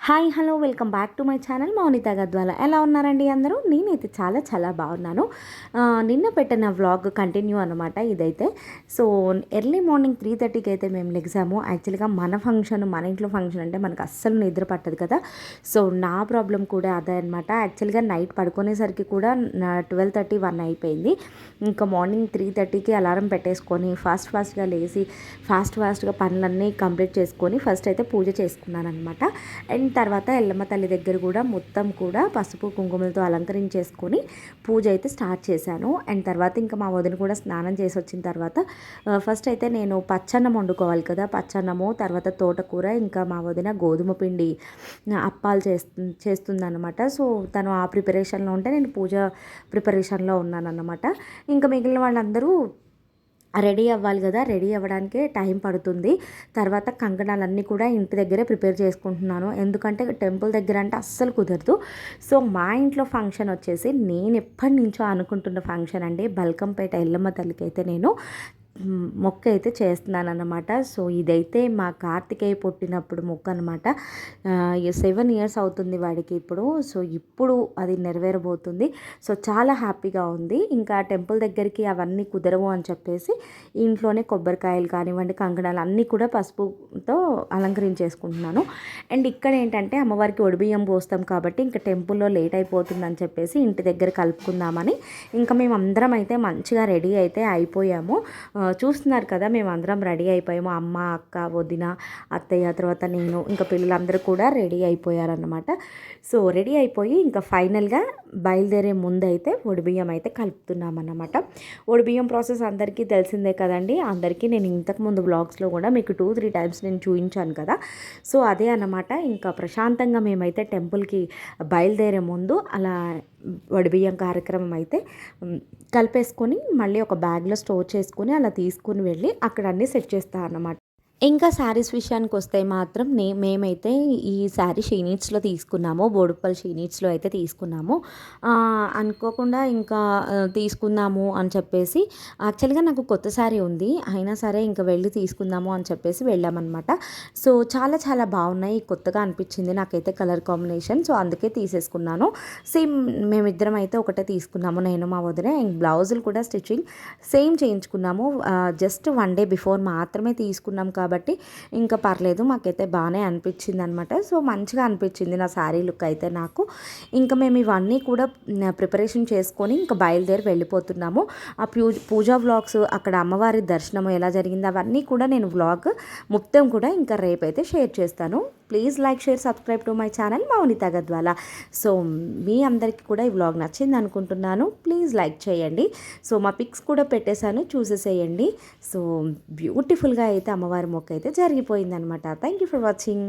Hi hello welcome back to my channel Mounitha Gadwal. ఎలా ఉన్నారండి అందరూ? నేనైతే చాలా చాలా బాగున్నాను. నిన్న పెట్టిన వ్లాగ్ కంటిన్యూ అనమాట ఇదైతే. సో ఎర్లీ మార్నింగ్ 3:30కి అయితే మేము లెగ్సాము. యాక్చువల్గా మన ఇంట్లో ఫంక్షన్ అంటే మనకు అస్సలు నిద్ర పట్టదు కదా. సో నా ప్రాబ్లం కూడా అదే అనమాట. యాక్చువల్గా నైట్ పడుకునేసరికి కూడా 12:30, 1 అయిపోయింది. ఇంకా మార్నింగ్ 3:30కి అలారం పెట్టేసుకొని ఫాస్ట్గా లేచి ఫాస్ట్గా పనులన్నీ కంప్లీట్ చేసుకొని ఫస్ట్ అయితే పూజ చేసుకున్నాను అనమాట. అండ్ తర్వాత ఎల్లమ్మ తల్లి దగ్గర కూడా మొత్తం కూడా పసుపు కుంకుమలతో అలంకరించేసుకొని పూజ అయితే స్టార్ట్ చేశాను. అండ్ తర్వాత ఇంకా మా వదిన కూడా స్నానం చేసి వచ్చిన తర్వాత ఫస్ట్ అయితే నేను పచ్చన్నం వండుకోవాలి కదా. పచ్చన్నము, తర్వాత తోటకూర, ఇంకా మా వదిన గోధుమ పిండి అప్పాలు చేస్తుందన్నమాట. సో తను ఆ ప్రిపరేషన్లో ఉంటే నేను పూజ ప్రిపరేషన్లో ఉన్నానన్నమాట. ఇంకా మిగిలిన వాళ్ళందరూ రెడీ అవ్వాలి కదా. రెడీ అవ్వడానికే టైం పడుతుంది. తర్వాత కంకణాలన్నీ కూడా ఇంటి దగ్గరే ప్రిపేర్ చేసుకుంటున్నాను. ఎందుకంటే టెంపుల్ దగ్గర అంటే అస్సలు కుదరదు. సో మా ఇంట్లో ఫంక్షన్ వచ్చేసి నేను ఎప్పటి నుంచో అనుకుంటున్న ఫంక్షన్ అండి. బల్కంపేట ఎల్లమ్మ తల్లికి అయితే నేను మొక్క అయితే చేస్తున్నాను అన్నమాట. సో ఇదైతే మా కార్తికేయ పుట్టినప్పుడు మొక్క అనమాట. 7 ఇయర్స్ అవుతుంది వాడికి ఇప్పుడు. సో ఇప్పుడు అది నెరవేరబోతుంది. సో చాలా హ్యాపీగా ఉంది. ఇంకా టెంపుల్ దగ్గరికి అవన్నీ కుదరవు అని చెప్పేసి ఇంట్లోనే కొబ్బరికాయలు కానివ్వండి, కంకణాలు అన్నీ కూడా పసుపుతో అలంకరించేసుకుంటున్నాను. అండ్ ఇక్కడ ఏంటంటే అమ్మవారికి ఒడిబియ్యం పోస్తాం కాబట్టి ఇంకా టెంపుల్లో లేట్ అయిపోతుందని చెప్పేసి ఇంటి దగ్గర కలుపుకుందామని ఇంకా మేము అందరం అయితే మంచిగా రెడీ అయితే అయిపోయాము. చూస్తున్నారు కదా, మేము అందరం రెడీ అయిపోయాము. అమ్మ, అక్క, వదిన, అత్తయ్య, తర్వాత నేను, ఇంకా పిల్లలందరూ కూడా రెడీ అయిపోయారన్నమాట. సో రెడీ అయిపోయి ఇంకా ఫైనల్గా బయలుదేరే ముందు అయితే ఒడిబియ్యం అయితే కలుపుతున్నామన్నమాట. ఒడిబియ్యం ప్రాసెస్ అందరికీ తెలిసిందే కదండి. అందరికీ నేను ఇంతకుముందు బ్లాగ్స్లో కూడా మీకు 2-3 టైమ్స్ నేను చూపించాను కదా. సో అదే అన్నమాట. ఇంకా ప్రశాంతంగా మేమైతే టెంపుల్కి బయలుదేరే ముందు అలా వడిబియ్యం కార్యక్రమం అయితే కలిపేసుకొని మళ్ళీ ఒక బ్యాగ్లో స్టోర్ చేసుకొని అలా తీసుకుని వెళ్ళి అక్కడ అన్నీ సెట్ చేస్తాను అన్నమాట. ఇంకా శారీస్ విషయానికి వస్తే మాత్రం మేమైతే ఈ శారీ షీనీడ్స్లో తీసుకున్నాము. బోడుప్పల్ షీనీడ్స్లో అయితే తీసుకున్నాము. అనుకోకుండా ఇంకా తీసుకుందాము అని చెప్పేసి, యాక్చువల్గా నాకు కొత్త శారీ ఉంది, అయినా సరే ఇంకా వెళ్ళి తీసుకుందాము అని చెప్పేసి వెళ్ళామన్నమాట. సో చాలా చాలా బాగున్నాయి, కొత్తగా అనిపించింది నాకైతే కలర్ కాంబినేషన్. సో అందుకే తీసేసుకున్నాను. సేమ్ మేమిద్దరం అయితే ఒకటే తీసుకున్నాము, నేను మా వదిన. బ్లౌజులు కూడా స్టిచ్చింగ్ సేమ్ చేయించుకున్నాము. జస్ట్ 1 డే బిఫోర్ మాత్రమే తీసుకున్నాం కాబట్టి ఇంకా పర్లేదు, మాకైతే బాగానే అనిపించింది అనమాట. సో మంచిగా అనిపించింది నా శారీ లుక్ అయితే నాకు. ఇంకా మేము ఇవన్నీ కూడా ప్రిపరేషన్ చేసుకొని ఇంకా బయలుదేరి వెళ్ళిపోతున్నాము. ఆ పూజా వ్లాగ్స్, అక్కడ అమ్మవారి దర్శనం ఎలా జరిగింది అవన్నీ కూడా నేను వ్లాగ్ మొత్తం కూడా ఇంకా రేపైతే షేర్ చేస్తాను. Please like, share, subscribe to my channel Mounitha Gadwala. So మీ అందరికీ కూడా ఈ వ్లాగ్ నచ్చింది అనుకుంటున్నాను. ప్లీజ్ లైక్ చేయండి. సో మా పిక్స్ కూడా పెట్టేశాను, చూసేసేయండి. సో బ్యూటిఫుల్గా అయితే అమ్మవారి మొక్క అయితే జరిగిపోయిందనమాట. Thank you for watching.